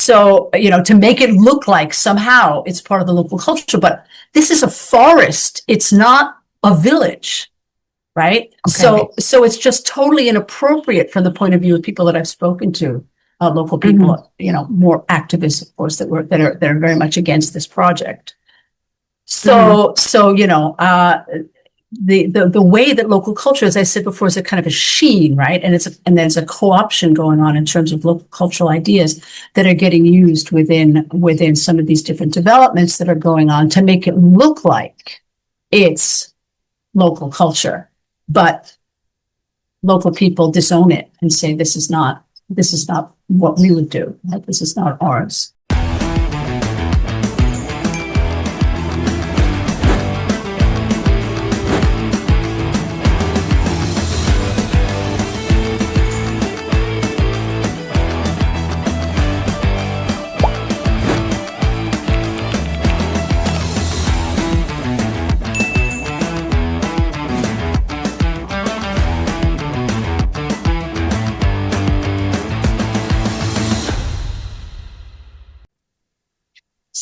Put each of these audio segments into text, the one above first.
So, to make it look like somehow it's part of the local culture, but this is a forest. It's not a village, right? Okay. So it's just totally inappropriate from the point of view of people that I've spoken to, local people, more activists, of course, that are very much against this project. So, the way that local culture, as I said before, is a kind of a sheen, right? And there's a co-option going on in terms of local cultural ideas that are getting used within some of these different developments that are going on to make it look like it's local culture, but local people disown it and say this is not what we would do. This is not ours.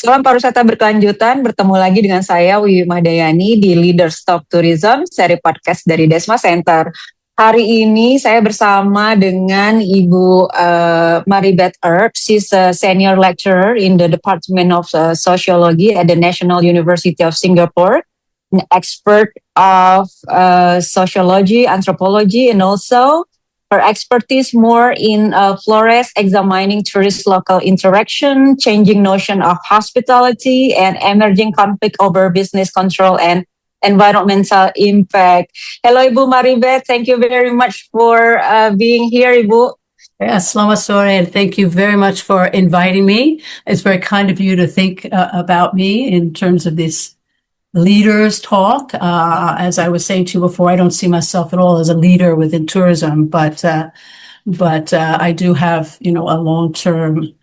Salam pariwisata berkelanjutan, bertemu lagi dengan saya Wiwi Mahdayani di Leaders Talk Tourism, seri podcast dari DESMA Center. Hari ini saya bersama dengan Ibu Meribeth Erb. She's a senior lecturer in the Department of Sociology at the National University of Singapore, an expert of sociology, anthropology, and also her expertise more in Flores, examining tourist local interaction, changing notion of hospitality, and emerging conflict over business control and environmental impact. Hello, Ibu Meribeth. Thank you very much for being here, Ibu. Yes, selamat sore, and thank you very much for inviting me. It's very kind of you to think about me in terms of this leaders talk. As I was saying to you before, I don't see myself at all as a leader within tourism, but I do have, a long-term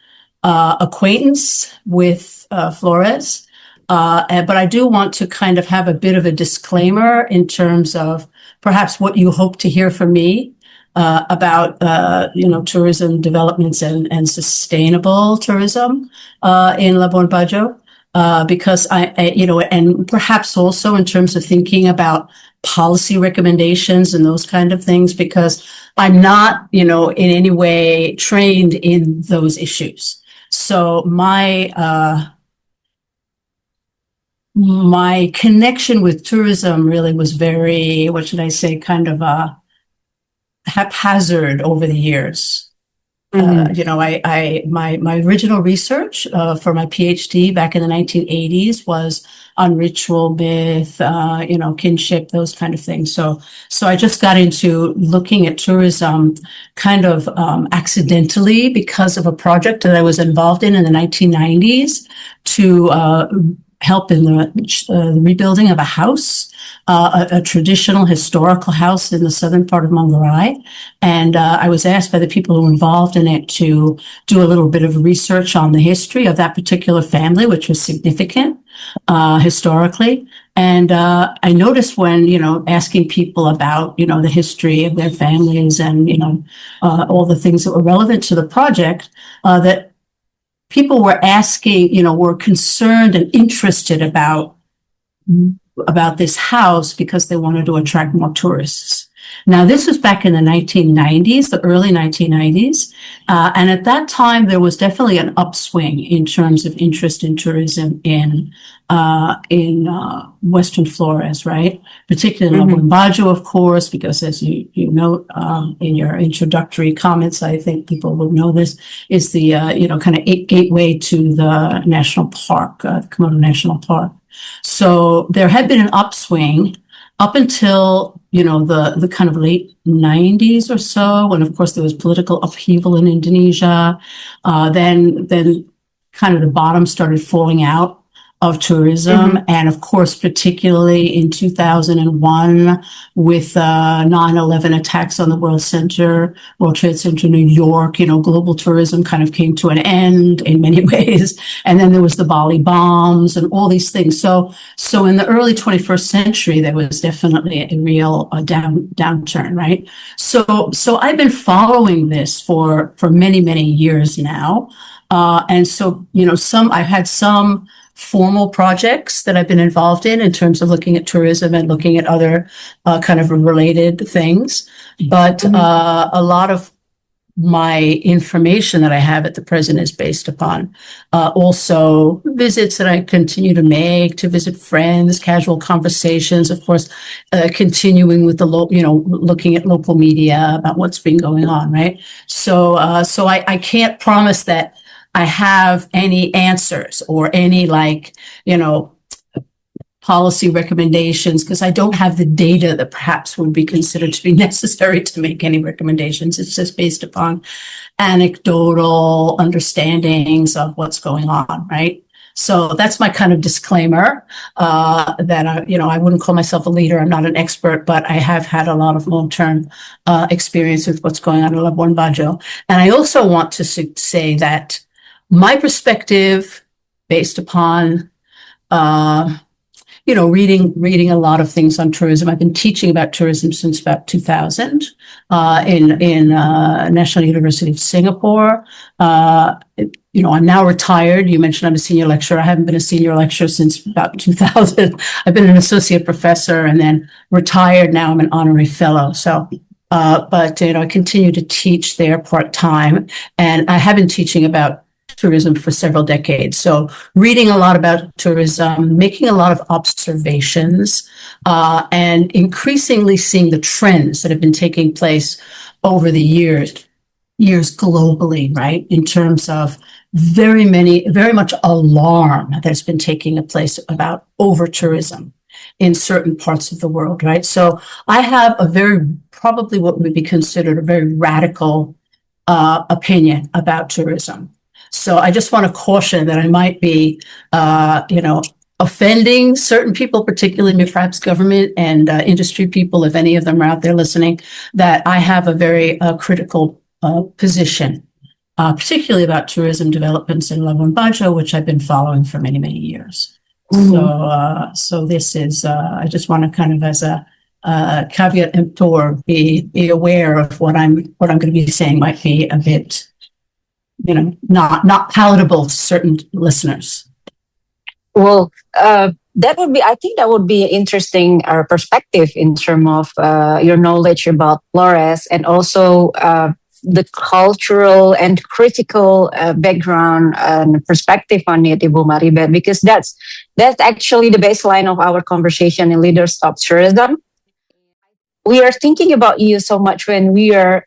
acquaintance with Flores. But I do want to kind of have a bit of a disclaimer in terms of perhaps what you hope to hear from me about, tourism developments and sustainable tourism in Labuan Bajo. Because and perhaps also in terms of thinking about policy recommendations and those kind of things, because I'm not, in any way trained in those issues. So my connection with tourism really was very, what should I say, kind of haphazard over the years. My original research for my PhD back in the 1980s was on ritual, myth, kinship, those kind of things. So I just got into looking at tourism kind of accidentally because of a project that I was involved in the 1990s to help in the rebuilding of a house, a traditional historical house in the southern part of Manggarai. And I was asked by the people who were involved in it to do a little bit of research on the history of that particular family, which was significant historically. And I noticed when, asking people about, the history of their families and, all the things that were relevant to the project, that people were asking, were concerned and interested about this house because they wanted to attract more tourists. Now, this was back in the 1990s, the early 1990s. And at that time, there was definitely an upswing in terms of interest in tourism in Western Flores, right? Particularly in Labuan Bajo, of course, because as you note in your introductory comments, I think people will know this, is the, kind of gateway to the national park, the Komodo National Park. So there had been an upswing up until, the kind of late 90s or so, when of course there was political upheaval in Indonesia. Then kind of the bottom started falling out of tourism. And of course, particularly in 2001 with 9/11 attacks on the World Trade Center, New York, global tourism kind of came to an end in many ways. And then there was the Bali bombs and all these things. So in the early 21st century, there was definitely a real downturn, right? So I've been following this for many, many years now. And so, I've had some formal projects that I've been involved in terms of looking at tourism and looking at other kind of related things. But a lot of my information that I have at the present is based upon also visits that I continue to make to visit friends, casual conversations, of course, continuing with the looking at local media about what's been going on, right? So I can't promise that I have any answers or any policy recommendations, because I don't have the data that perhaps would be considered to be necessary to make any recommendations. It's just based upon anecdotal understandings of what's going on, right? So that's my kind of disclaimer, that I wouldn't call myself a leader. I'm not an expert, but I have had a lot of long-term experience with what's going on in Labuan Bajo. And I also want to say that my perspective, based upon reading a lot of things on tourism. I've been teaching about tourism since about 2000 in National University of Singapore. I'm now retired. You mentioned I'm a senior lecturer. I haven't been a senior lecturer since about 2000. I've been an associate professor and then retired. Now I'm an honorary fellow. So, but I continue to teach there part-time, and I have been teaching about tourism for several decades. So reading a lot about tourism, making a lot of observations, and increasingly seeing the trends that have been taking place over the years globally, right? In terms of very much alarm that's been taking place about over tourism in certain parts of the world, right? So I have probably what would be considered a very radical opinion about tourism. So I just want to caution that I might be, offending certain people, particularly perhaps government and industry people, if any of them are out there listening, that I have a very critical position, particularly about tourism developments in Labuan Bajo, which I've been following for many, many years. Mm-hmm. So this is, I just want to kind of, as a caveat emptor, be aware of what I'm going to be saying might be a bit, not palatable to certain listeners. Well, I think that would be an interesting perspective in terms of your knowledge about Flores, and also the cultural and critical background and perspective on it, Ibu Meribeth, because that's actually the baseline of our conversation in Leaders of Tourism. We are thinking about you so much when we are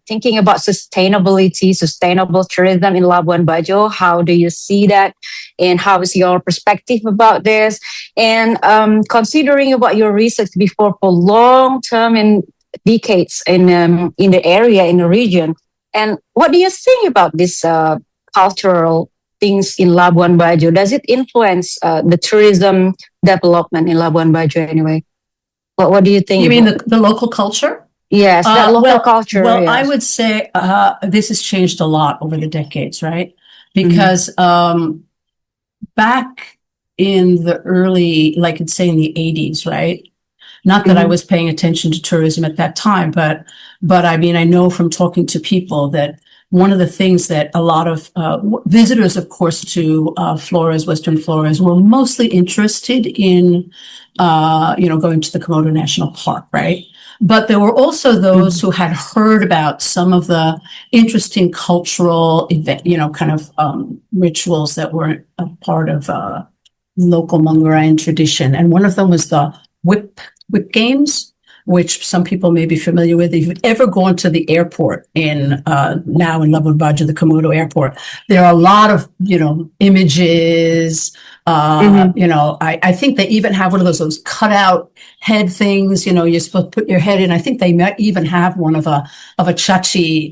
thinking about sustainability, sustainable tourism in Labuan Bajo. How do you see that? And how is your perspective about this? And considering about your research before for long term and decades in the area, in the region. And what do you think about this cultural things in Labuan Bajo? Does it influence the tourism development in Labuan Bajo anyway? What do you think? You mean the local culture? Yes, that local culture. Well, yes. I would say this has changed a lot over the decades, right? Because back in the early, like I'd say in the 80s, right? Not that I was paying attention to tourism at that time, but I mean, I know from talking to people that one of the things that a lot of visitors, of course, to Flores, Western Flores, were mostly interested in, going to the Komodo National Park, right? But there were also those who had heard about some of the interesting cultural event, rituals that were a part of local Mangurayan tradition. And one of them was the whip games, which some people may be familiar with. If you've ever gone to the airport now in Labuan Bajo, the Komodo airport, there are a lot of, images. I think they even have one of those cutout head things, you're supposed to put your head in. I think they might even have one of a chachi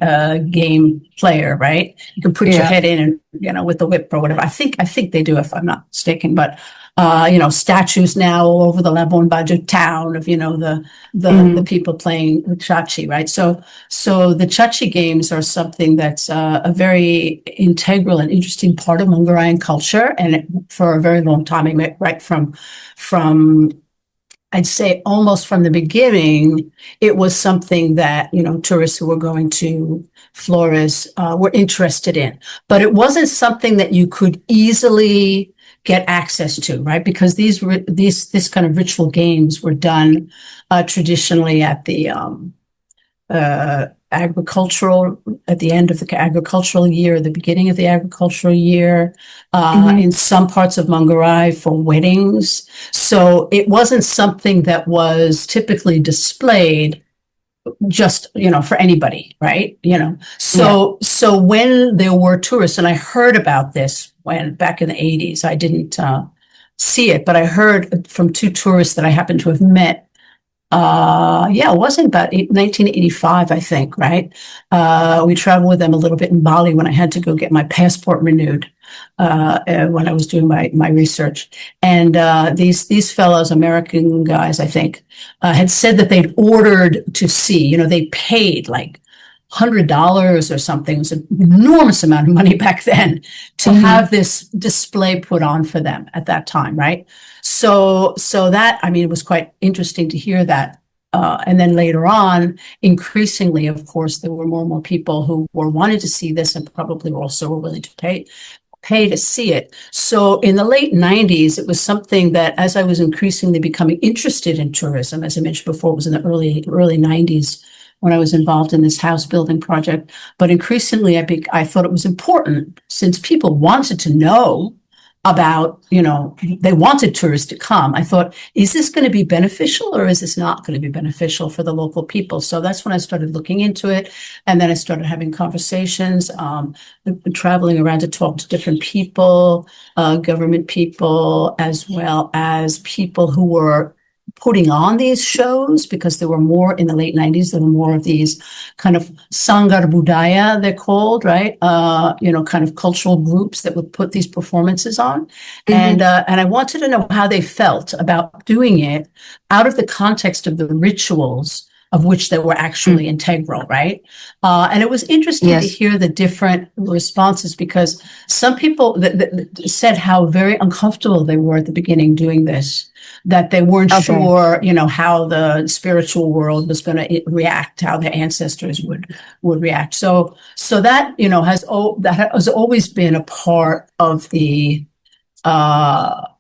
game player, right? You can put your head in and, with the whip or whatever. I think they do, if I'm not mistaken, but statues now all over the Labuan Bajo town of, the people playing chachi, right? So the chachi games are something that's a very integral and interesting part of Mangurayan culture, and for a very long time, right from I'd say almost from the beginning, it was something that, tourists who were going to Flores were interested in. But it wasn't something that you could easily get access to, right? Because this kind of ritual games were done traditionally at the at the end of the agricultural year, the beginning of the agricultural year, in some parts of Mangarai for weddings. So it wasn't something that was typically displayed just, for anybody, right? So when there were tourists, and I heard about this when back in the 80s, I didn't see it, but I heard from two tourists that I happened to have met. It wasn't about 1985, I think, right? We traveled with them a little bit in Bali when I had to go get my passport renewed, when I was doing my research. And these fellows, American guys, I think, had said that they'd ordered to see, they paid like $100 or something. It was an enormous amount of money back then to have this display put on for them at that time, right? So that, it was quite interesting to hear that. And then later on, increasingly, of course, there were more and more people who were wanting to see this and probably also were willing to pay to see it. So in the late 90s, it was something that, as I was increasingly becoming interested in tourism, as I mentioned before, it was in the early 90s when I was involved in this house building project. But increasingly, I thought it was important, since people wanted to know about, they wanted tourists to come. I thought, is this going to be beneficial or is this not going to be beneficial for the local people? So that's when I started looking into it. And then I started having conversations, traveling around to talk to different people, government people, as well as people who were putting on these shows, because there were more in the late 90s. There were more of these kind of sanggar budaya, they're called, right? Kind of cultural groups that would put these performances on. And I wanted to know how they felt about doing it out of the context of the rituals of which they were actually integral, right? And it was interesting to hear the different responses, because some people that said how very uncomfortable they were at the beginning doing this, that they weren't sure, how the spiritual world was going to react, how their ancestors would react. So that, that has always been a part of the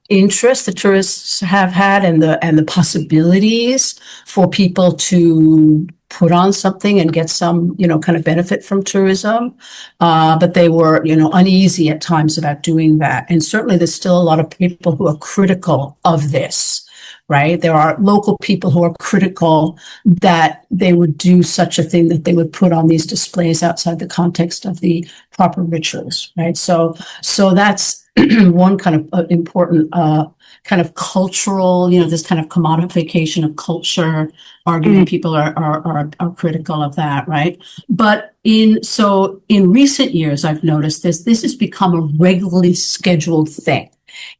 interest the tourists have had, and the possibilities for people to put on something and get some, kind of benefit from tourism. But they were, uneasy at times about doing that. And certainly there's still a lot of people who are critical of this, right? There are local people who are critical that they would do such a thing, that they would put on these displays outside the context of the proper rituals, right? So that's one kind of important kind of cultural, this kind of commodification of culture argument. People are critical of that, right? But in recent years, I've noticed this has become a regularly scheduled thing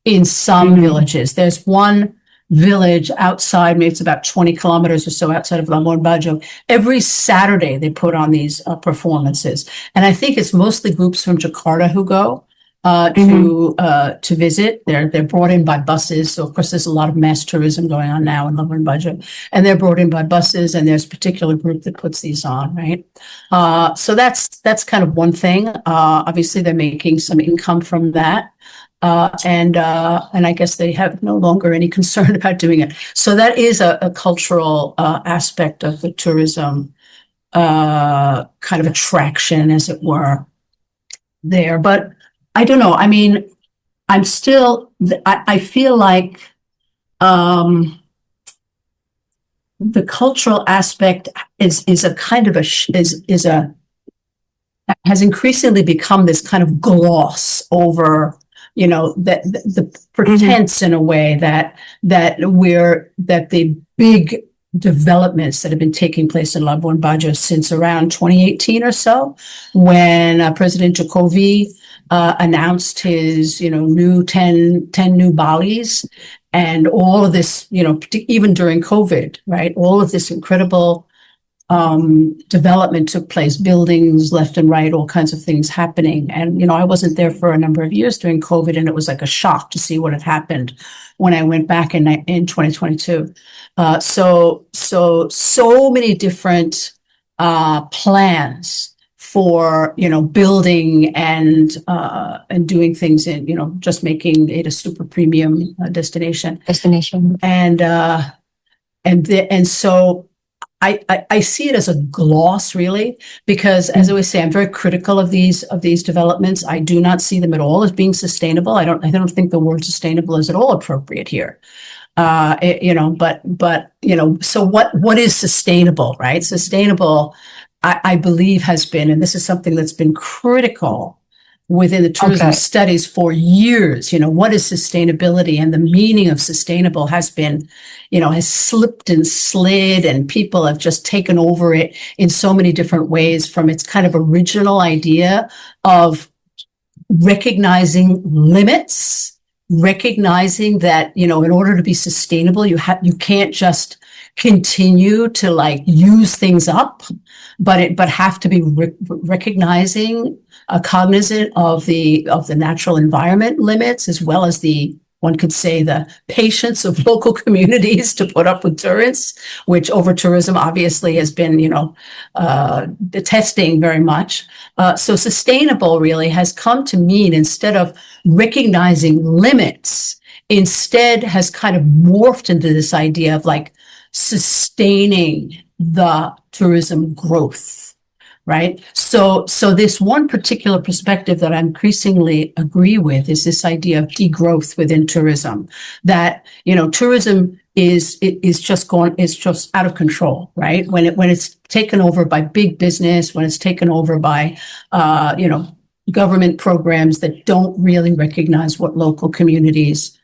in some villages. There's one village outside, maybe it's about 20 kilometers or so outside of Labuan Bajo. Every Saturday they put on these performances, and I think it's mostly groups from Jakarta who go to visit. They're brought in by buses. So of course there's a lot of mass tourism going on now in Labuan Bajo, and they're brought in by buses, and there's a particular group that puts these on, right? So that's kind of one thing. Obviously they're making some income from that. And I guess they have no longer any concern about doing it. So that is a cultural aspect of the tourism kind of attraction, as it were, there. But I don't know. I'm still, I feel like the cultural aspect is a kind of has increasingly become this kind of gloss over, that the pretense in a way that the big developments that have been taking place in Labuan Bajo since around 2018 or so, when President Jokowi announced his, new 10 new Balis, and all of this, even during COVID, right? All of this incredible development took place, buildings left and right, all kinds of things happening. And, I wasn't there for a number of years during COVID, and it was like a shock to see what had happened when I went back in 2022. So many different plans for, building and doing things in, just making it a super premium destination. And so I see it as a gloss, really, because, as I always say, I'm very critical of these developments. I do not see them at all as being sustainable. I don't think the word sustainable is at all appropriate here. So what is sustainable, right? Sustainable, I believe, has been, and this is something that's been critical within the tourism studies for years. What is sustainability, and the meaning of sustainable has been, has slipped and slid, and people have just taken over it in so many different ways, from its kind of original idea of recognizing limits, recognizing that, in order to be sustainable, you can't just continue to use things up, but have to be recognizing, cognizant of the natural environment limits, as well as one could say, the patience of local communities to put up with tourists, which over tourism obviously has been, testing very much. So sustainable really has come to mean, instead of recognizing limits, instead has kind of morphed into this idea of sustaining the tourism growth, right? So this one particular perspective that I increasingly agree with is this idea of degrowth within tourism, that, tourism is just out of control, right? When it's taken over by big business, when it's taken over by, government programs that don't really recognize what local communities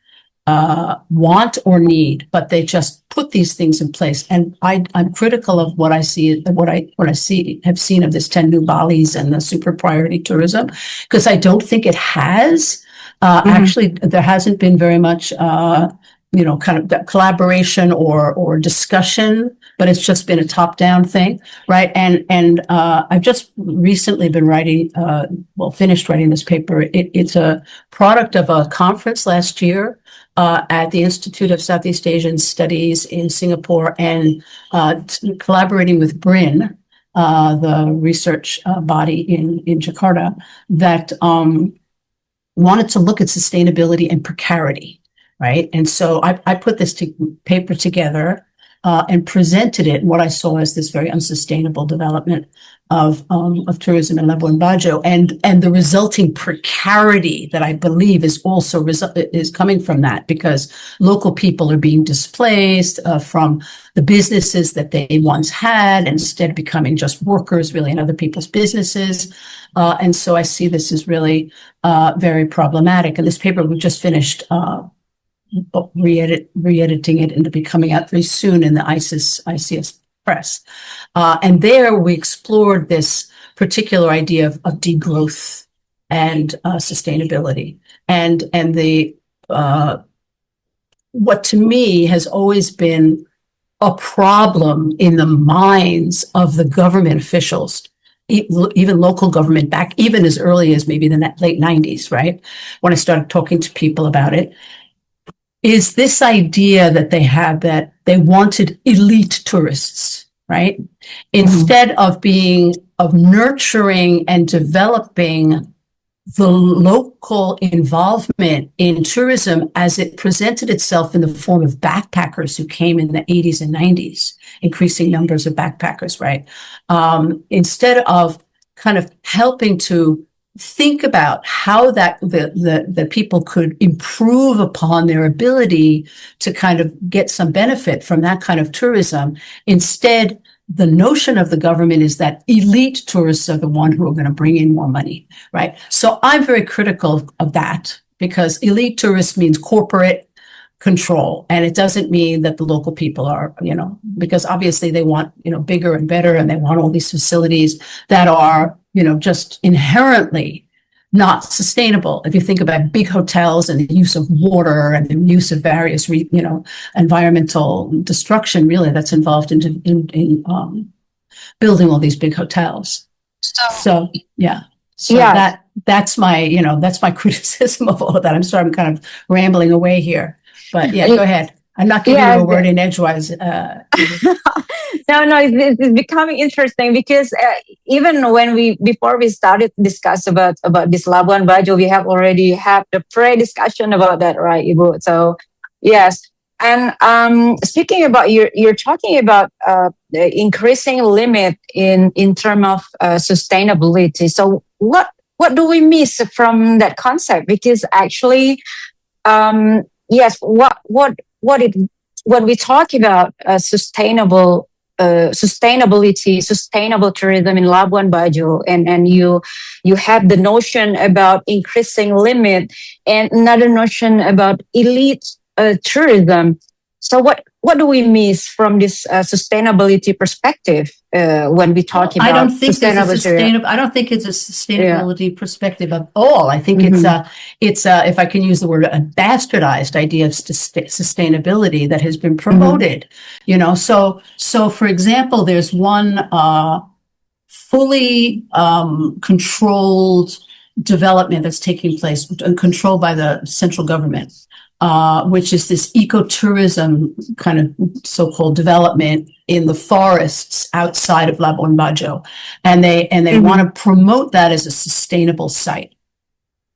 want or need, but they just put these things in place. And I'm critical of what I see, have seen of this 10 new Balis and the super priority tourism, because I don't think it has. Actually, there hasn't been very much, kind of collaboration or discussion, but it's just been a top-down thing, right? And I've just recently been finished writing this paper. It's a product of a conference last year at the Institute of Southeast Asian Studies in Singapore, and collaborating with BRIN, the research body in Jakarta, that wanted to look at sustainability and precarity, right? And so I put this paper together and presented it, what I saw as this very unsustainable development of tourism in Labuan Bajo, and the resulting precarity that I believe is also is coming from that, because local people are being displaced from the businesses that they once had, and instead becoming just workers really in other people's businesses. And so I see this as really very problematic. And this paper we just finished re-editing it, and to be coming out very soon in the ICS press. And there we explored this particular idea of degrowth and sustainability, and the what to me has always been a problem in the minds of the government officials, even local government, back even as early as maybe the late 90s, right? When I started talking to people about it, is this idea that they had, that they wanted elite tourists, right? Instead of nurturing and developing the local involvement in tourism as it presented itself in the form of backpackers who came in the 80s and 90s, increasing numbers of backpackers, right? Instead of kind of helping to think about how that the people could improve upon their ability to kind of get some benefit from that kind of tourism. Instead, the notion of the government is that elite tourists are the one who are going to bring in more money, right? So I'm very critical of that, because elite tourists means corporate control, and it doesn't mean that the local people are, because obviously they want, bigger and better, and they want all these facilities that are, just inherently not sustainable. If you think about big hotels and the use of water and the use of various, environmental destruction, really, that's involved in building all these big hotels. So yeah. So Yeah. that's my criticism of all of that. I'm sorry, I'm kind of rambling away here, but yeah, go ahead. I'm not giving you a word in edgewise. No, it's becoming interesting because even when before we started to discuss about this Labuan Bajo, we have already had the pre-discussion about that, right, Ibu? So yes. And speaking about you're talking about the increasing limit in terms of sustainability. So what do we miss from that concept? Because actually, yes, when we talk about sustainability, sustainable tourism in Labuan Bajo, and you have the notion about increasing limit and another notion about elite tourism. So what do we miss from this sustainability perspective when we talk about I don't think sustainability? I don't think it's a sustainability perspective at all. I think it's if I can use the word, a bastardized idea of sustainability that has been promoted. So for example, there's one fully controlled development that's taking place, controlled by the central government. Which is this ecotourism kind of so-called development in the forests outside of Labuan Bajo. And they want to promote that as a sustainable site,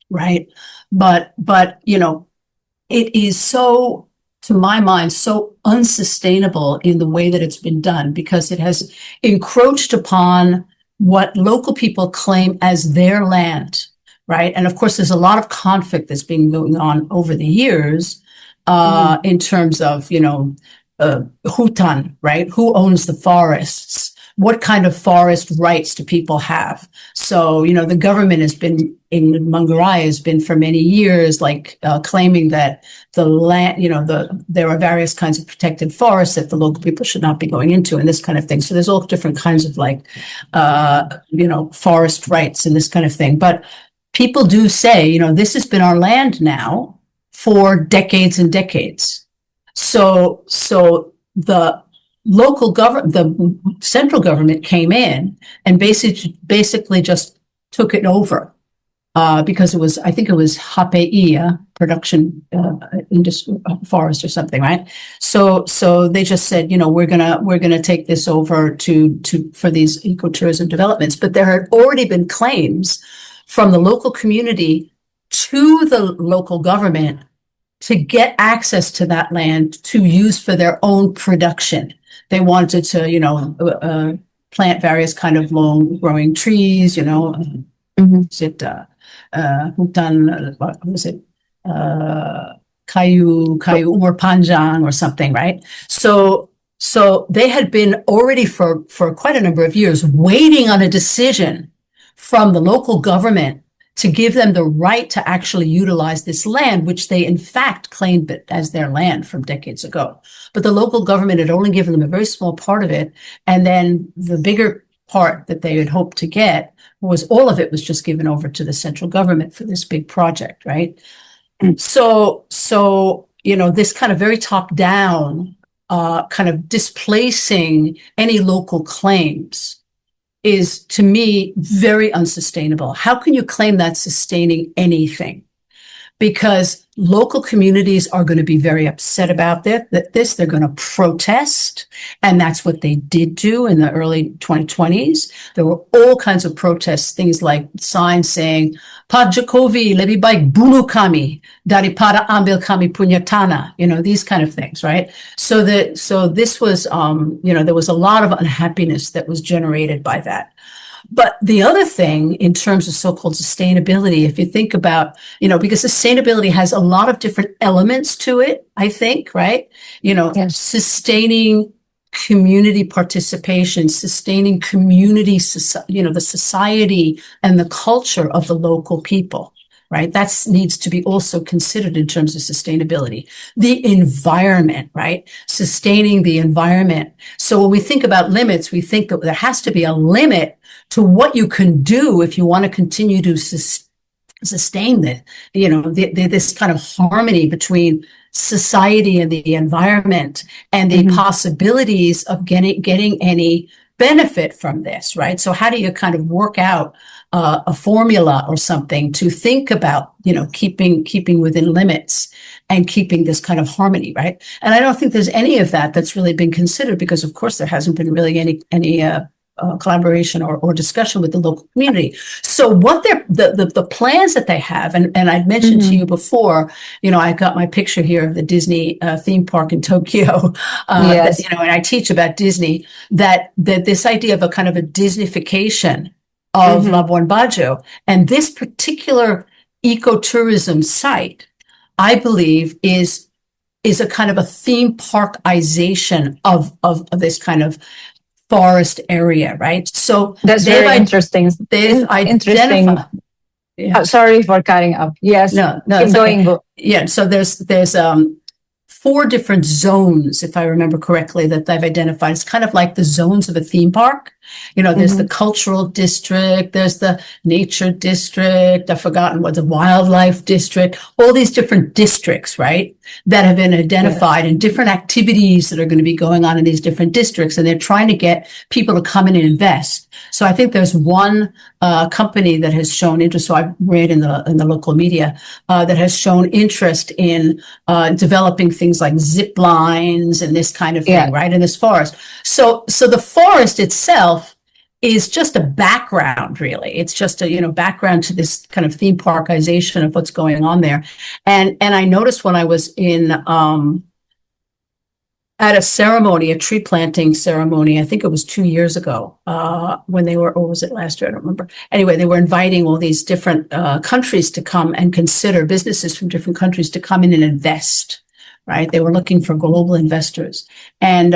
right? But it is so, to my mind, so unsustainable in the way that it's been done, because it has encroached upon what local people claim as their land. Right. And of course, there's a lot of conflict that's been going on over the years in terms of, hutan, right? Who owns the forests? What kind of forest rights do people have? So, the government has been in Manggarai has been for many years, claiming that the land, there are various kinds of protected forests that the local people should not be going into and this kind of thing. So there's all different kinds of forest rights and this kind of thing. But people do say, this has been our land now for decades and decades. So the local government, the central government came in and basically just took it over because I think it was HPI, production industry, forest or something, right? So they just said, we're gonna take this over for these ecotourism developments. But there had already been claims from the local community to the local government to get access to that land to use for their own production. They wanted to, plant various kind of long-growing trees, Is it hutan? What was it? Kayu umur panjang or something, right? So they had been already for quite a number of years waiting on a decision from the local government to give them the right to actually utilize this land, which they in fact claimed it as their land from decades ago. But the local government had only given them a very small part of it. And then the bigger part that they had hoped to get was all of it was just given over to the central government for this big project, right? So this kind of very top-down kind of displacing any local claims is, to me, very unsustainable. How can you claim that's sustaining anything? Because local communities are going to be very upset about this. They're going to protest. And that's what they did do in the early 2020s. There were all kinds of protests, things like signs saying, Pak Jokowi lebih baik bunuh kami daripada ambil kami punya tanah, these kind of things, right? So this was, there was a lot of unhappiness that was generated by that. But the other thing in terms of so-called sustainability, if you think about, because sustainability has a lot of different elements to it, I think, right? Yes. Sustaining community participation, sustaining community, the society and the culture of the local people, right? That needs to be also considered in terms of sustainability. The environment, right? Sustaining the environment. So when we think about limits, we think that there has to be a limit to what you can do if you want to continue to sustain this kind of harmony between society and the environment and the possibilities of getting any benefit from this, right? So how do you kind of work out a formula or something to think about, keeping within limits and keeping this kind of harmony, right? And I don't think there's any of that that's really been considered, because of course there hasn't been really any collaboration or discussion with the local community. So what the plans that they have, and I've mentioned to you before, I got my picture here of the Disney theme park in Tokyo, Yes. and I teach about Disney, that this idea of a kind of a Disneyfication of Labuan Bajo, and this particular ecotourism site, I believe, is a kind of a theme parkization of this kind of forest area, right? So That's very interesting. they've Interesting. identified. Yeah. Sorry for cutting up. Yes. No, Keep it's going. okay. Yeah. So there's 4 different zones, if I remember correctly, that they've identified. It's kind of like the zones of a theme park. There's the cultural district, there's the nature district, I've forgotten what, the wildlife district, all these different districts, right, that have been identified, and different activities that are going to be going on in these different districts. And they're trying to get people to come in and invest. So I think there's one company that has shown interest. So I've read in the local media that has shown interest in developing things like zip lines and this kind of thing, right, in this forest. So the forest itself is just a background, really. It's just a background to this kind of theme parkization of what's going on there. And I noticed when I was in at a ceremony, a tree planting ceremony, I think it was 2 years ago, when they were, or was it last year? I don't remember. Anyway, they were inviting all these different countries to come and consider, businesses from different countries to come in and invest, right? They were looking for global investors. And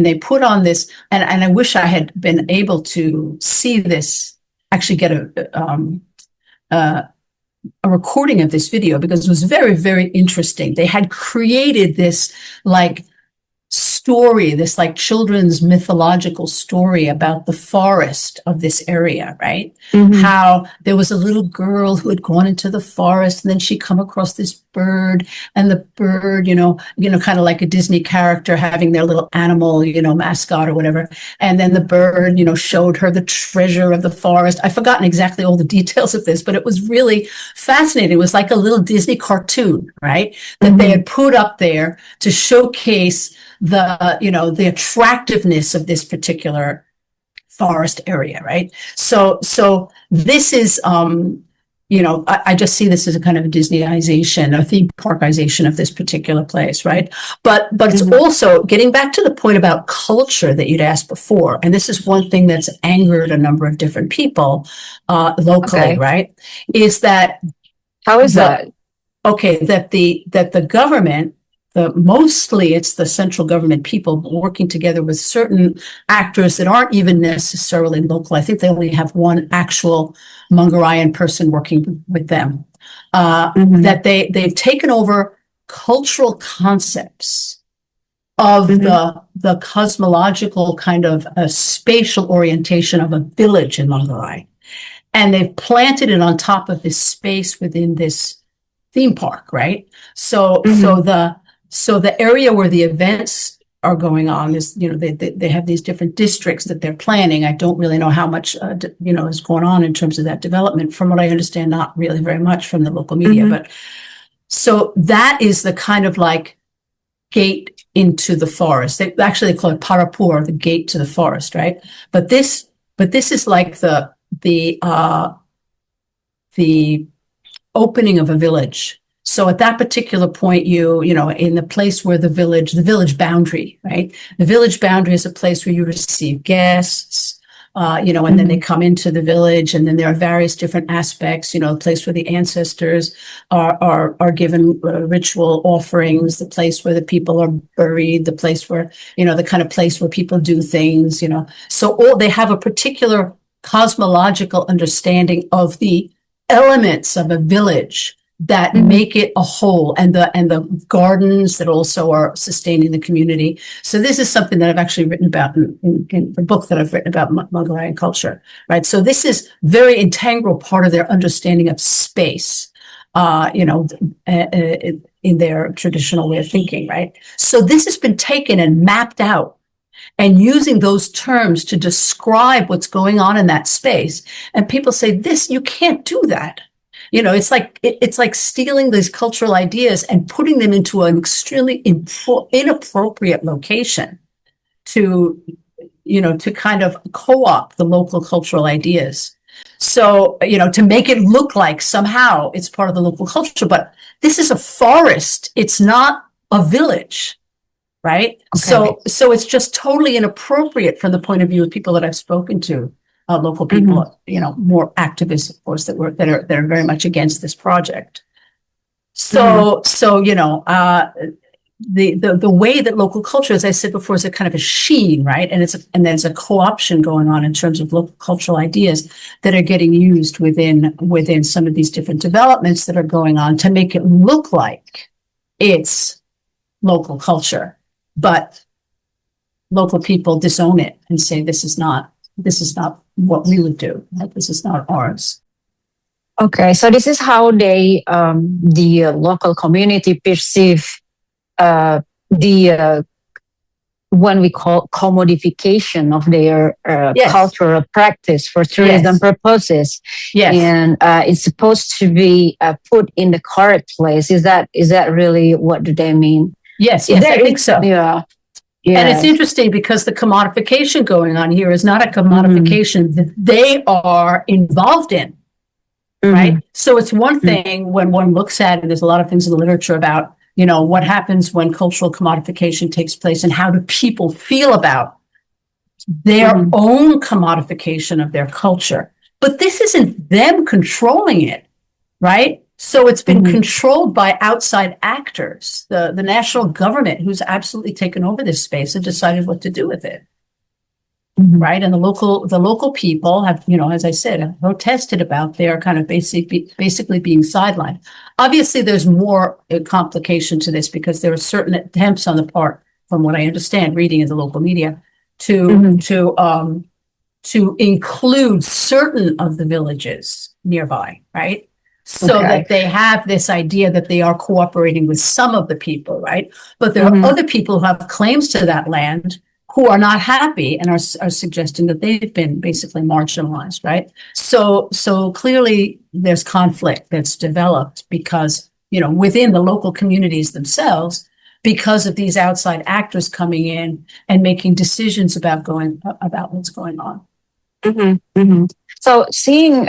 they put on this, and I wish I had been able to see this, actually get a recording of this video, because it was very, very interesting. They had created this story, this children's mythological story about the forest of this area, right? How there was a little girl who had gone into the forest, and then she come across this bird, and the bird, kind of like a Disney character having their little animal, mascot or whatever. And then the bird, showed her the treasure of the forest. I've forgotten exactly all the details of this, but it was really fascinating. It was like a little Disney cartoon, right? That they had put up there to showcase the attractiveness of this particular forest area, right? So this is, I just see this as a kind of a Disneyization, a theme parkization of this particular place, right? But it's also getting back to the point about culture that you'd asked before, and this is one thing that's angered a number of different people locally, right? Is that how is that? Okay, that the government, mostly it's the central government people working together with certain actors that aren't even necessarily local. I think they only have one actual Mongolian person working with them. That they've taken over cultural concepts of the cosmological kind of a spatial orientation of a village in Mongolian, and they've planted it on top of this space within this theme park, right? So the area where the events are going on is, they have these different districts that they're planning. I don't really know how much, is going on in terms of that development. From what I understand, not really very much from the local media. But so that is the kind of gate into the forest. They actually call it Parapur, the gate to the forest, right? But this is like the opening of a village. So at that particular point, in the place where the village boundary, right? The village boundary is a place where you receive guests, and then they come into the village, and then there are various different aspects, a place where the ancestors are given ritual offerings, the place where the people are buried, the place where, the kind of place where people do things, So they have a particular cosmological understanding of the elements of a village that make it a whole, and the gardens that also are sustaining the community. So this is something that I've actually written about in the book that I've written about Mongolian culture, right? So this is very integral part of their understanding of space, in their traditional way of thinking, right? So this has been taken and mapped out. and using those terms to describe what's going on in that space. And people say, you can't do that. It's like stealing these cultural ideas and putting them into an extremely inappropriate location to kind of co-opt the local cultural ideas. So, to make it look like somehow it's part of the local culture, but this is a forest. It's not a village, right? Okay. So it's just totally inappropriate from the point of view of people that I've spoken to, local people, more activists, of course, that are very much against this project. So, the way that local culture, as I said before, is a kind of a sheen, right? And there's a co-option going on in terms of local cultural ideas that are getting used within some of these different developments that are going on to make it look like it's local culture, but local people disown it and say this is not what we would do. Right? This is not ours. Okay, so this is how the local community perceive when we call commodification of their cultural practice for tourism purposes. Yes. And it's supposed to be put in the correct place. Is that really what do they mean? Yes, I think so. Yeah. Yes. And it's interesting because the commodification going on here is not a commodification that they are involved in, right? So it's one thing when one looks at it, there's a lot of things in the literature about, what happens when cultural commodification takes place and how do people feel about their own commodification of their culture. But this isn't them controlling it, right? So it's been controlled by outside actors, the national government, who's absolutely taken over this space and decided what to do with it. Right. And the local people have, as I said, have protested about their kind of basically being sidelined. Obviously, there's more complication to this because there are certain attempts on the part, from what I understand, reading in the local media, to include certain of the villages nearby, right? So that they have this idea that they are cooperating with some of the people, right? But there are other people who have claims to that land who are not happy and are suggesting that they've been basically marginalized, right? So clearly there's conflict that's developed because, within the local communities themselves, because of these outside actors coming in and making decisions about what's going on. So seeing,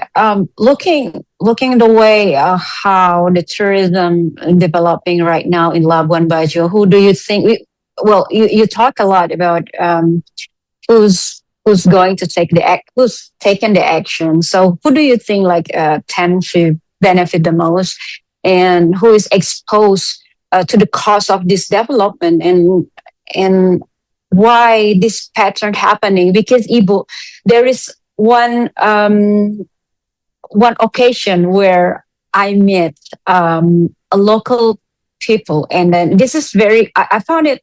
looking the way how the tourism developing right now in Labuan Bajo, who do you think? You talk a lot about who's going to take who's taken the action. So who do you think tend to benefit the most, and who is exposed to the cost of this development, and why this pattern happening? Because Ibu, there is one occasion where I met a local people, and then this is I found it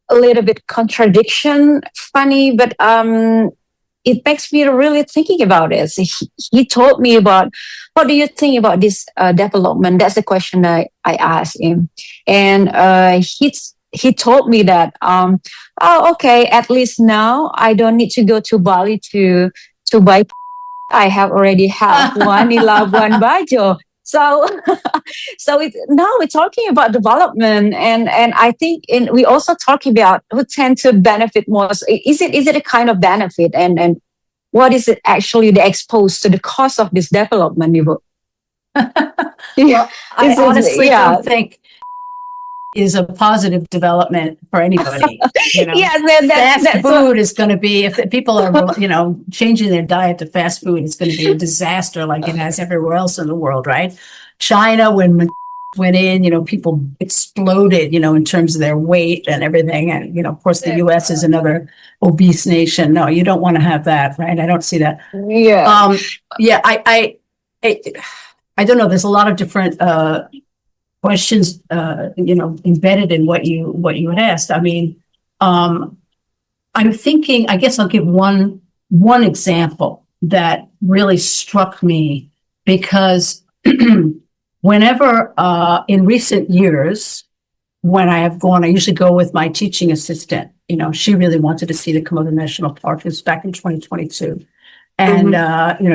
a little bit funny, but it makes me really thinking about it. So he told me about, what do you think about this development? That's the question I asked him. And he told me that, okay, at least now I don't need to go to Bali to buy. I already have one in Labuan Bajo. So now we're talking about development, and I think we also talk about who tend to benefit most. Is it a kind of benefit, and what is it actually the exposed to the cost of this development? Well, I honestly don't think is a positive development for anybody. Fast food is going to be, if people are, changing their diet to fast food, it's going to be a disaster like it has everywhere else in the world, right? China, when went in, people exploded, in terms of their weight and everything. And, of course, the U.S. is another obese nation. No, you don't want to have that, right? I don't see that. Yeah. I don't know. There's a lot of different questions, embedded in what you had asked. I mean, I'm thinking, I guess I'll give one example that really struck me, because whenever in recent years, when I usually go with my teaching assistant she really wanted to see the Komodo National Park. It was back in 2022. And,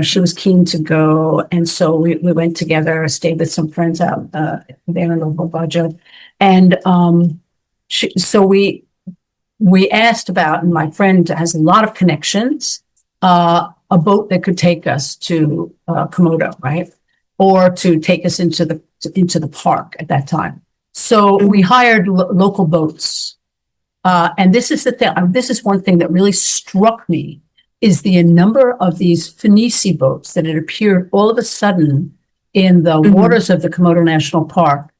she was keen to go. And so we went together, stayed with some friends out there in Labuan Bajo. And so we asked about, and my friend has a lot of connections, a boat that could take us to Komodo, right? Or to take us into the park at that time. So we hired local boats. And this is the thing, this is one thing that really struck me, is the number of these Phoenici boats that had appeared all of a sudden in the waters of the Komodo National Park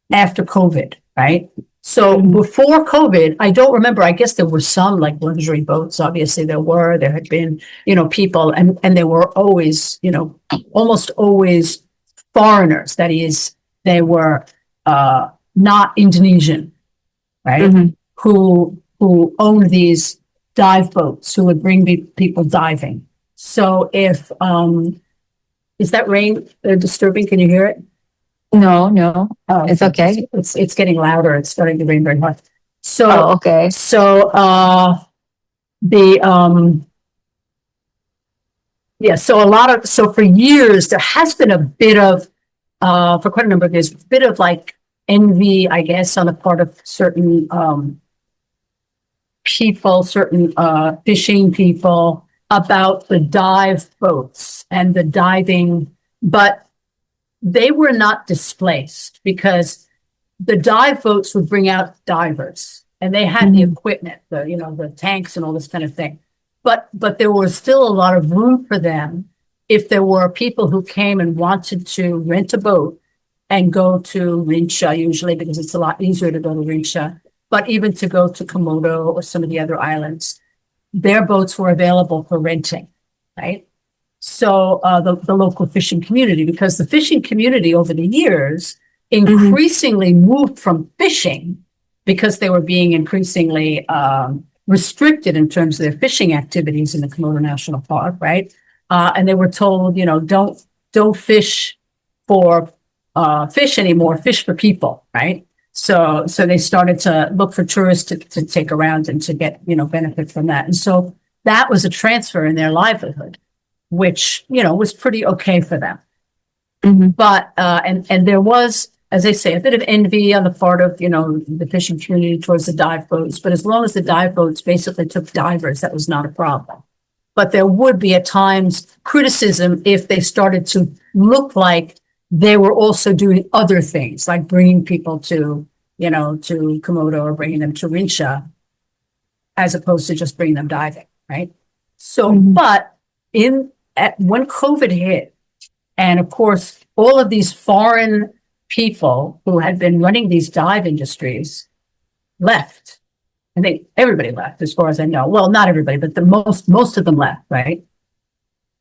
after COVID, right? So before COVID, I don't remember, I guess there were some like luxury boats, obviously there had been, people, and they were always, almost always foreigners. That is, they were not Indonesian, right? Who owned these dive boats, who would bring people diving. So if, is that rain disturbing? Can you hear it? No, it's okay. It's getting louder. It's starting to rain very hard. So, okay. So, so for years, there has been a bit of, for quite a number of years, a bit of like envy, I guess, on the part of certain, people, certain fishing people, about the dive boats and the diving, but they were not displaced because the dive boats would bring out divers and they had the equipment, the tanks and all this kind of thing. But there was still a lot of room for them if there were people who came and wanted to rent a boat and go to Rincha, usually, because it's a lot easier to go to Rincha. But even to go to Komodo or some of the other islands, their boats were available for renting, right? So the local fishing community, because the fishing community over the years increasingly moved from fishing because they were being increasingly restricted in terms of their fishing activities in the Komodo National Park, right? And they were told, don't fish for fish anymore, fish for people, right? So they started to look for tourists to take around and to get, benefit from that. And so that was a transfer in their livelihood, which, was pretty okay for them. But, and there was, as I say, a bit of envy on the part of, the fishing community towards the dive boats. But as long as the dive boats basically took divers, that was not a problem. But there would be at times criticism if they started to look like they were also doing other things, like bringing people to Komodo or bringing them to Rincha, as opposed to just bringing them diving, right? So, but when COVID hit, and of course, all of these foreign people who had been running these dive industries left. I think everybody left, as far as I know. Well, not everybody, but most of them left, right?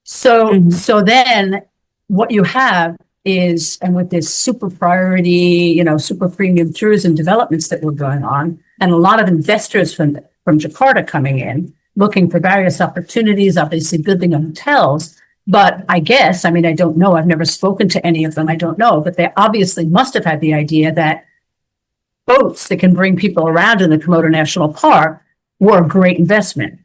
So, so then what you have is, and with this super priority, super premium tourism developments that were going on, and a lot of investors from Jakarta coming in, looking for various opportunities, obviously building hotels. But I guess, I don't know, I've never spoken to any of them, I don't know, but they obviously must have had the idea that boats that can bring people around in the Komodo National Park were a great investment.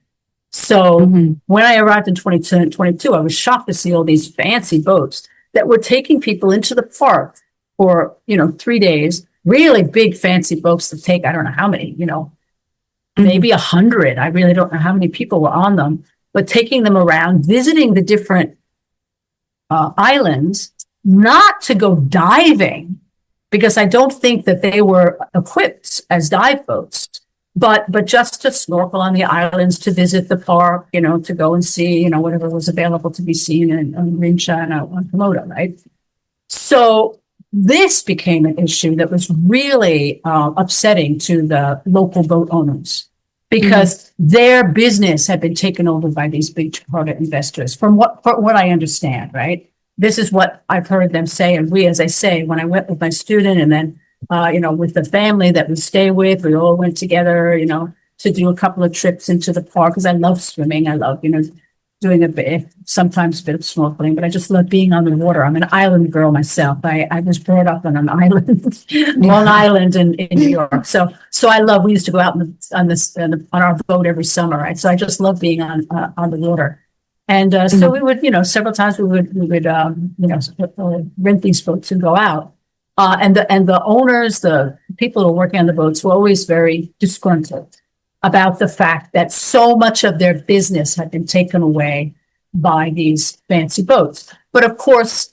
So when I arrived in 2022, I was shocked to see all these fancy boats that were taking people into the park for, 3 days, really big fancy boats that take, I don't know how many, maybe 100. I really don't know how many people were on them, but taking them around, visiting the different islands, not to go diving, because I don't think that they were equipped as dive boats, but just to snorkel on the islands, to visit the park, to go and see, whatever was available to be seen in Rincha and on Komodo, right? So this became an issue that was really upsetting to the local boat owners, because their business had been taken over by these big Jakarta investors, from what I understand, right? This is what I've heard them say. And as I say, when I went with my student, and then with the family that we stay with, we all went together, to do a couple of trips into the park, because I love swimming. I love, doing sometimes a bit of snorkeling, but I just love being on the water. I'm an island girl myself. I was brought up on an island, Long Island in New York. So we used to go out on our boat every summer, right? So I just love being on the water. And so we would, several times we would rent these boats and go out. And the owners, the people who were working on the boats were always very disgruntled about the fact that so much of their business had been taken away by these fancy boats. But of course,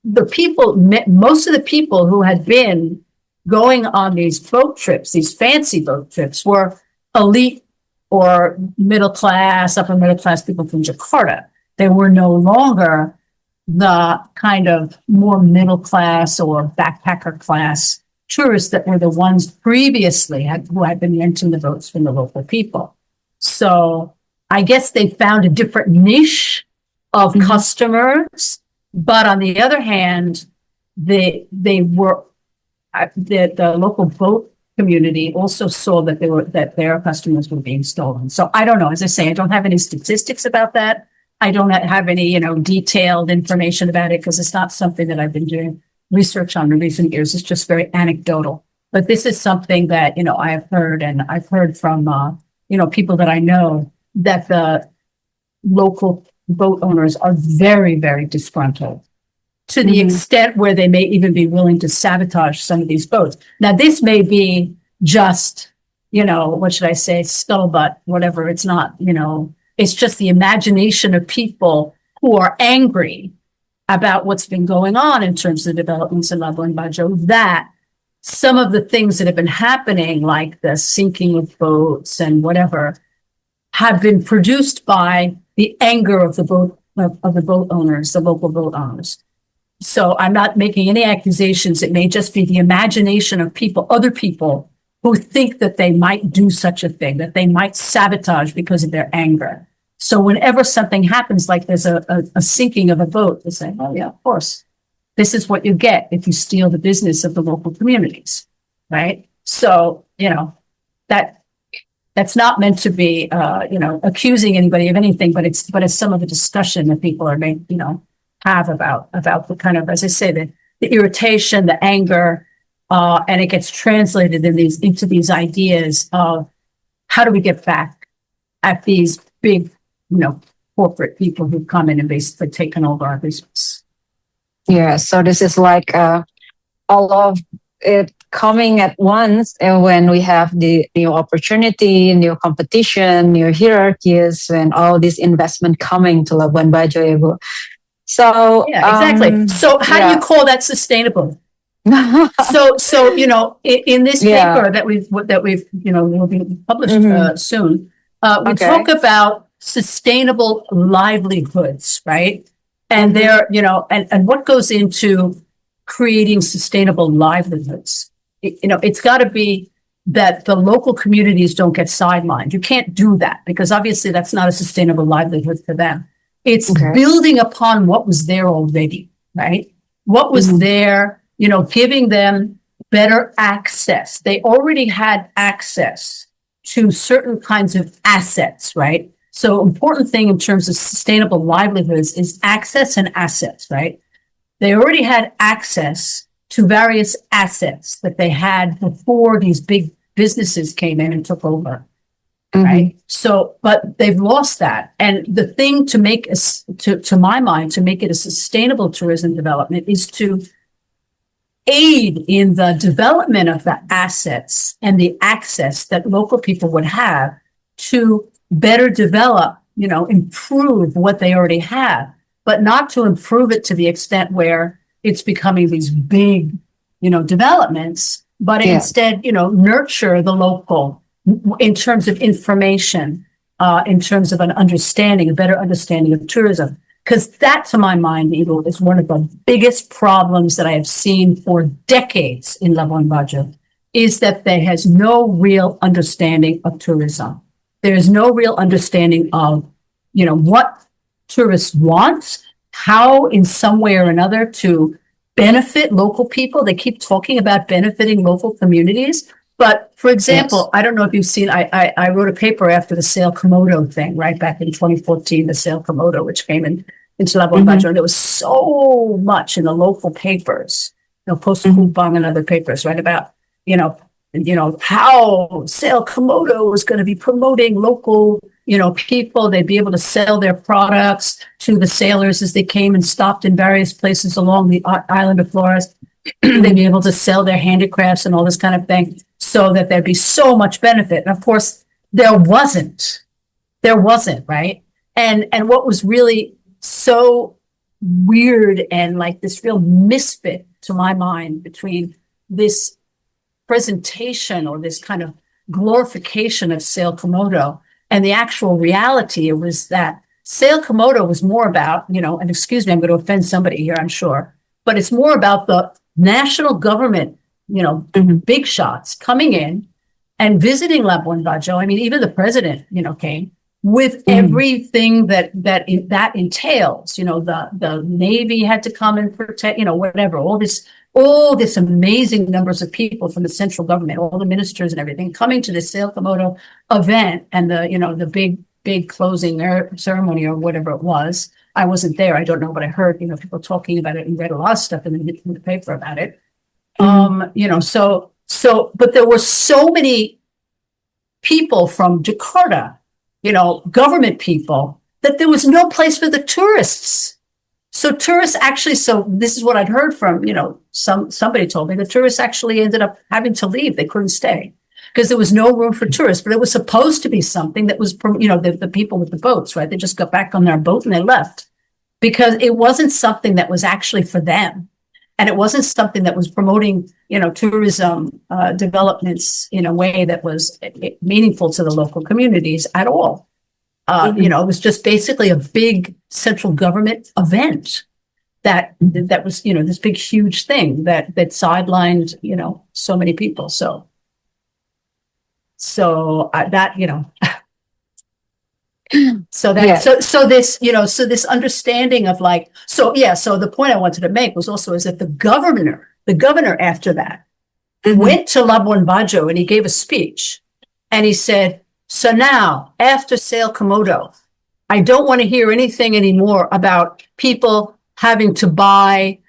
most of the people who had been going on these boat trips, these fancy boat trips, were elite or middle class, upper middle class people from Jakarta. They were no longer the kind of more middle class or backpacker class tourists that were the ones previously who had been renting the boats from the local people. So I guess they found a different niche of customers, but on the other hand, the local boat community also saw that their customers were being stolen. So I don't know. As I say, I don't have any statistics about that. I don't have any, detailed information about it because it's not something that I've been doing research on in recent years. It's just very anecdotal. But this is something that, I have heard, and I've heard from, people that I know, that the local boat owners are very, very disgruntled to the extent where they may even be willing to sabotage some of these boats. Now, this may be just, what should I say, scuttlebutt, whatever. It's not, it's just the imagination of people who are angry about what's been going on in terms of developments in Labuan Bajo, that some of the things that have been happening, like the sinking of boats and whatever, have been produced by the anger of the boat owners, the local boat owners. So I'm not making any accusations. It may just be the imagination of other people who think that they might do such a thing, that they might sabotage because of their anger. So whenever something happens, like there's a sinking of a boat, they say, oh yeah, of course, this is what you get if you steal the business of the local communities, right? So, that's not meant to be, accusing anybody of anything, but it's some of the discussion that people are have about the kind of, as I say, the irritation, the anger, and it gets translated into these ideas of how do we get back at these big, corporate people who've come in and basically taken over our business. Yeah, so this is like all of it coming at once, and when we have the new opportunity, new competition, new hierarchies, and all this investment coming to Labuan Bajo. So yeah, exactly. So how do you call that sustainable? So in this paper that will be published soon, we talk about sustainable livelihoods, right? And there, and what goes into creating sustainable livelihoods? It's got to be that the local communities don't get sidelined. You can't do that because obviously that's not a sustainable livelihood for them. It's building upon what was there already, right? What was there, giving them better access. They already had access to certain kinds of assets, right? So important thing in terms of sustainable livelihoods is access and assets, right? They already had access to various assets that they had before these big businesses came in and took over, right? So, but they've lost that. And the thing to make to my mind, to make it a sustainable tourism development is to aid in the development of the assets and the access that local people would have to better develop, improve what they already have, but not to improve it to the extent where it's becoming these big, developments, but instead, nurture the local in terms of information, in terms of a better understanding of tourism. Because that, to my mind, Eagle, is one of the biggest problems that I have seen for decades in Labuan Bajo, is that there has no real understanding of tourism. There is no real understanding of, what tourists want, how in some way or another to benefit local people. They keep talking about benefiting local communities, But for example, I don't know if you've seen, I wrote a paper after the Sail Komodo thing, right back in 2014, the Sail Komodo, which came into Labuan Bajo, and there was so much in the local papers, Post Kupang and other papers, right, about, how Sail Komodo was going to be promoting local, people. They'd be able to sell their products to the sailors as they came and stopped in various places along the island of Flores. They'd be able to sell their handicrafts and all this kind of thing, so that there'd be so much benefit. And of course, there wasn't, right? And what was really so weird and like this real misfit to my mind between this presentation or this kind of glorification of Sail Komodo and the actual reality, it was that Sail Komodo was more about, and excuse me, I'm going to offend somebody here, I'm sure, but it's more about the national government, big shots coming in and visiting Labuan Bajo. I mean, even the president, came with everything that entails. The Navy had to come and protect, whatever, all this amazing numbers of people from the central government, all the ministers and everything coming to the Sail Komodo event and the big closing ceremony or whatever it was. I wasn't there. I don't know, but I heard, people talking about it and read a lot of stuff in the paper about it. But there were so many people from Jakarta, government people, that there was no place for the tourists. So tourists actually, so this is what I'd heard from, somebody told me the tourists actually ended up having to leave. They couldn't stay because there was no room for tourists, but it was supposed to be something that was, the people with the boats, right? They just got back on their boat and they left because it wasn't something that was actually for them. And it wasn't something that was promoting, tourism developments in a way that was meaningful to the local communities at all. It was just basically a big central government event that was, this big, huge thing that sidelined, so many people. So this understanding of so the point I wanted to make was also is that the governor after that went to Labuan Bajo and he gave a speech and he said, so now after Sail Komodo, I don't want to hear anything anymore about people having to buy,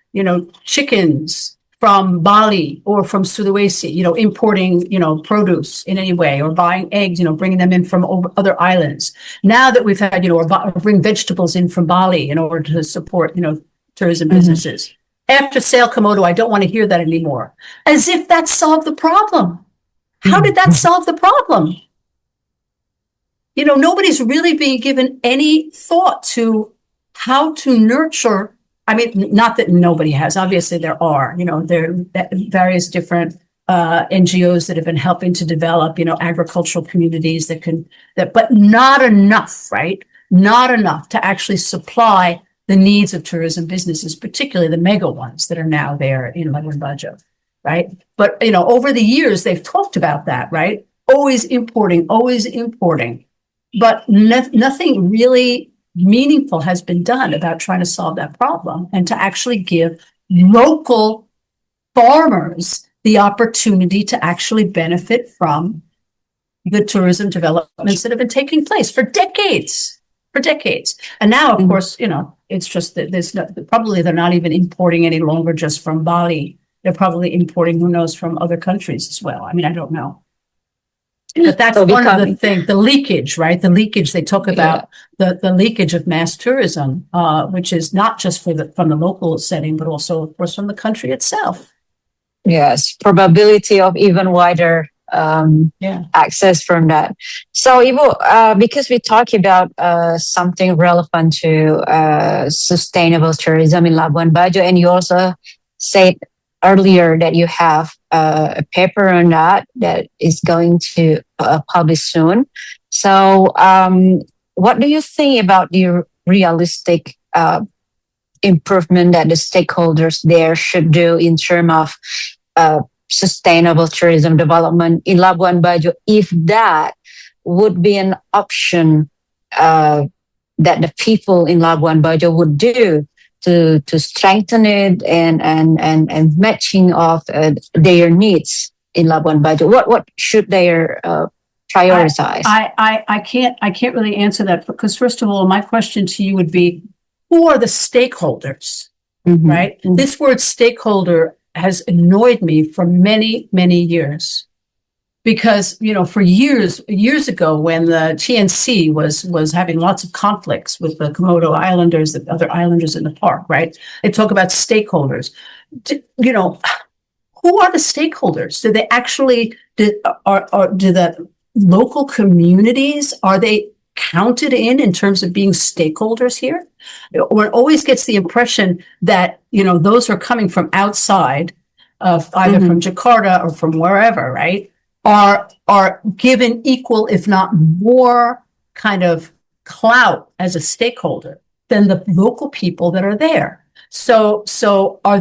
chickens from Bali or from Sulawesi, importing, produce in any way, or buying eggs, bringing them in from other islands. Now that we've had, or bring vegetables in from Bali in order to support, tourism businesses. After Sail Komodo, I don't want to hear that anymore. As if that solved the problem. How did that solve the problem? Nobody's really being given any thought to how to nurture. I mean, not that nobody has. Obviously, there are. There are various different NGOs that have been helping to develop, agricultural communities but not enough, right? Not enough to actually supply the needs of tourism businesses, particularly the mega ones that are now there in Labuan Bajo, right? But over the years, they've talked about that, right? Always importing, but nothing really meaningful has been done about trying to solve that problem and to actually give local farmers the opportunity to actually benefit from the tourism developments that have been taking place for decades. And now, of course, it's just that probably they're not even importing any longer just from Bali. They're probably importing, who knows, from other countries as well. I mean, I don't know. But that's one of the things, the leakage, right? The leakage, they talk about the leakage of mass tourism, which is not just from the local setting, but also, of course, from the country itself. Yes, probability of even wider access from that. So, Ibu, because we talk about something relevant to sustainable tourism in Labuan Bajo, and you also said earlier that you have a paper on that is going to publish soon. So what do you think about the realistic improvement that the stakeholders there should do in terms of sustainable tourism development in Labuan Bajo, if that would be an option that the people in Labuan Bajo would do to strengthen it and matching of their needs in Labuan Bajo? What should they prioritize? I can't really answer that, because first of all, my question to you would be, who are the stakeholders? Right? This word stakeholder has annoyed me for many, many years. Because, for years ago, when the TNC was having lots of conflicts with the Komodo Islanders, the other islanders in the park, right? They talk about stakeholders. Who are the stakeholders? Do they actually, do the local communities, are they counted in terms of being stakeholders here? One always gets the impression that, those are coming from outside of either from Jakarta or from wherever, right? Are given equal, if not more, kind of clout as a stakeholder than the local people that are there. So are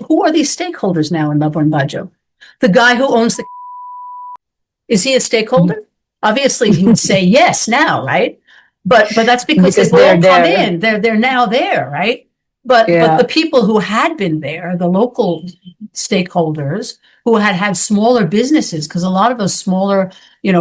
who are these stakeholders now in Labuan Bajo? The guy who owns is he a stakeholder? Obviously, he would say yes now, right? But that's because they've all come in. They're now there, right? But the people who had been there, the local stakeholders who had smaller businesses, because a lot of those smaller,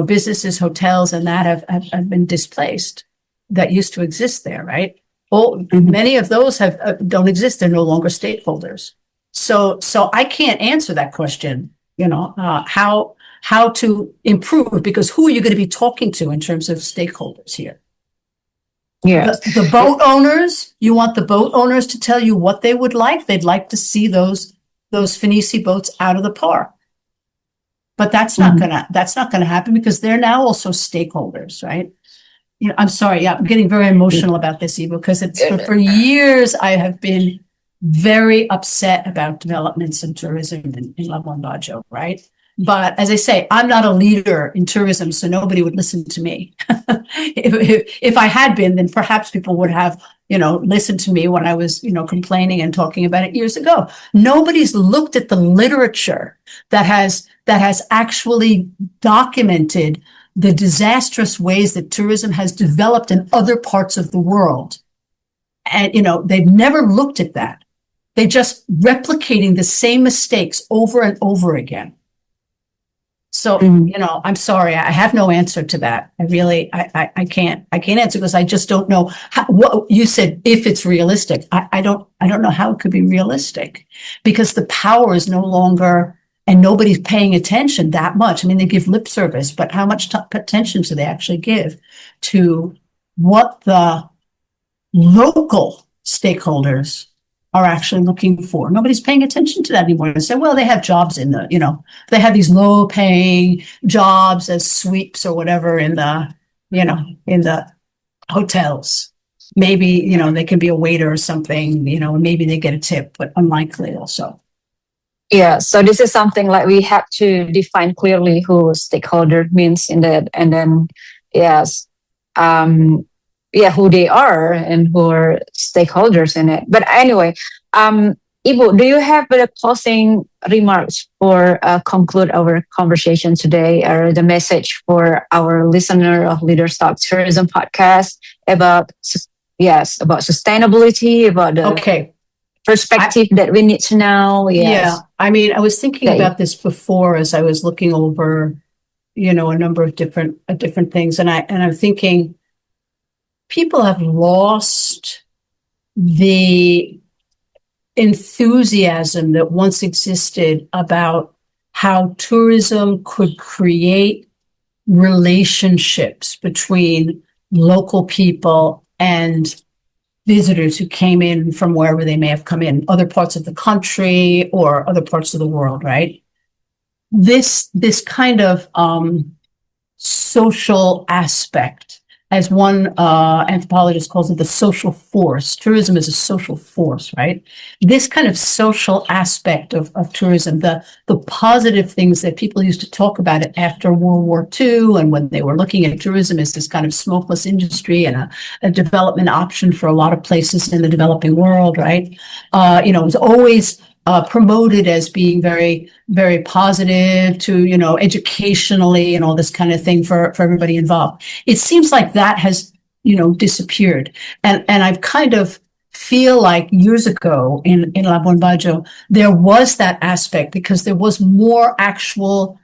businesses, hotels, and that have been displaced, that used to exist there, right? Well, many of those don't exist. They're no longer stakeholders. So I can't answer that question. How to improve, because who are you going to be talking to in terms of stakeholders here? Yeah. The boat owners, you want the boat owners to tell you what they would like. They'd like to see those Finisi boats out of the park. But that's not gonna happen, because they're now also stakeholders, right? I'm sorry, I'm getting very emotional about this, Eva, because for years I have been very upset about developments in tourism in Labuan Bajo, right? But as I say, I'm not a leader in tourism, so nobody would listen to me. If I had been, then perhaps people would have, listened to me when I was, complaining and talking about it years ago. Nobody's looked at the literature that has actually documented the disastrous ways that tourism has developed in other parts of the world. And, they've never looked at that. They're just replicating the same mistakes over and over again. So, I'm sorry, I have no answer to that. I can't answer, because I just don't know what you said, if it's realistic. I don't know how it could be realistic, because the power is no longer, and nobody's paying attention that much. I mean, they give lip service, but how much attention do they actually give to what the local stakeholders are actually looking for? Nobody's paying attention to that anymore. They say, well, they have jobs in they have these low paying jobs as sweeps or whatever in the hotels. Maybe, they can be a waiter or something, maybe they get a tip, but unlikely also. Yeah, so this is something like we have to define clearly who stakeholder means in that, and then, yes, who they are and who are stakeholders in it. But anyway, Ibu, do you have the closing remarks for conclude our conversation today, or the message for our listener of Leaders Talk Tourism podcast about sustainability, about the perspective that we need to know? Yes. Yeah, I mean, I was thinking about this before as I was looking over, a number of different things, and I'm thinking, people have lost the enthusiasm that once existed about how tourism could create relationships between local people and visitors who came in from wherever they may have come in, other parts of the country or other parts of the world, right? This kind of social aspect, as one anthropologist calls it, the social force. Tourism is a social force, right? This kind of social aspect of tourism, the positive things that people used to talk about it after World War II, and when they were looking at tourism as this kind of smokeless industry and a development option for a lot of places in the developing world, right? It was always promoted as being very, very positive to, educationally and all this kind of thing for everybody involved. It seems like that has, disappeared. And I've kind of feel like years ago in Labuan Bajo, there was that aspect, because there was more actual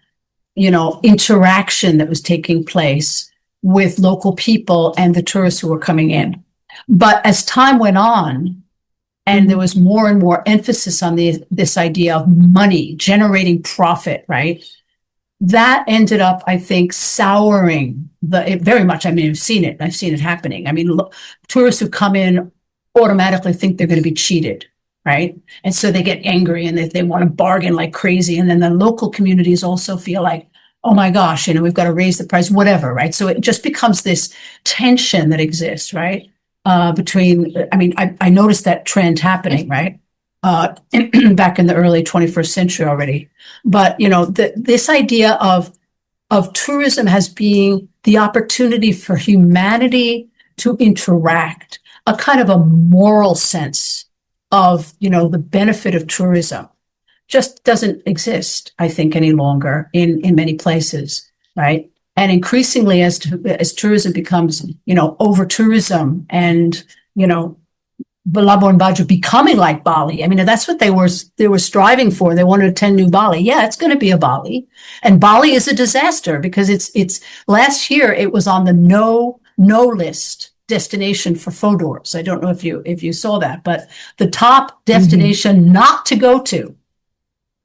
interaction that was taking place with local people and the tourists who were coming in. But as time went on, and there was more and more emphasis on this idea of money, generating profit, right? That ended up, I think, souring it very much. I mean, I've seen it happening. I mean, tourists who come in automatically think they're going to be cheated, right? And so they get angry and they want to bargain like crazy. And then the local communities also feel like, oh my gosh, we've got to raise the price, whatever, right? So it just becomes this tension that exists, right? I noticed that trend happening, right? Back in the early 21st century already. But, this idea of tourism as being the opportunity for humanity to interact, a kind of a moral sense of, the benefit of tourism just doesn't exist, I think, any longer in many places, right? And increasingly, as tourism becomes, over tourism and, Labuan Bajo becoming like Bali. I mean, that's what they were striving for. They wanted a 10 new Bali. Yeah, it's going to be a Bali. And Bali is a disaster because it's last year it was on the no list destination for photos. I don't know if you saw that, but the top destination not to go to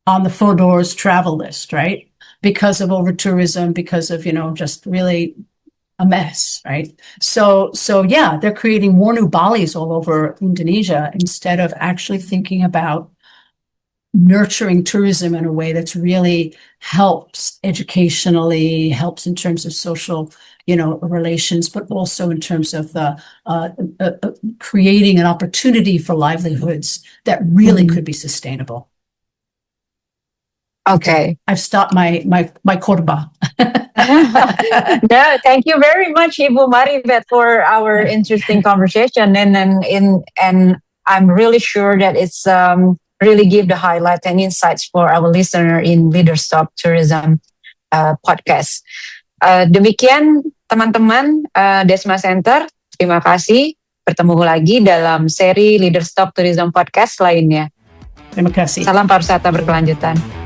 on the photos travel list, right? Because of over tourism, because of, just really a mess, right? So yeah, they're creating more new Balis all over Indonesia instead of actually thinking about nurturing tourism in a way that's really helps educationally, helps in terms of social, relations, but also in terms of the creating an opportunity for livelihoods that really could be sustainable. Okay. I've stopped my korba. No, thank you very much, Ibu Meribeth, for our interesting conversation. And I'm really sure that it's really give the highlight and insights for our listener in Leaders Talk Tourism podcast. Demikian teman-teman DESMA Center. Terima kasih. Bertemu lagi dalam seri Leaders Talk Tourism podcast lainnya. Terima kasih. Salam pariwisata berkelanjutan.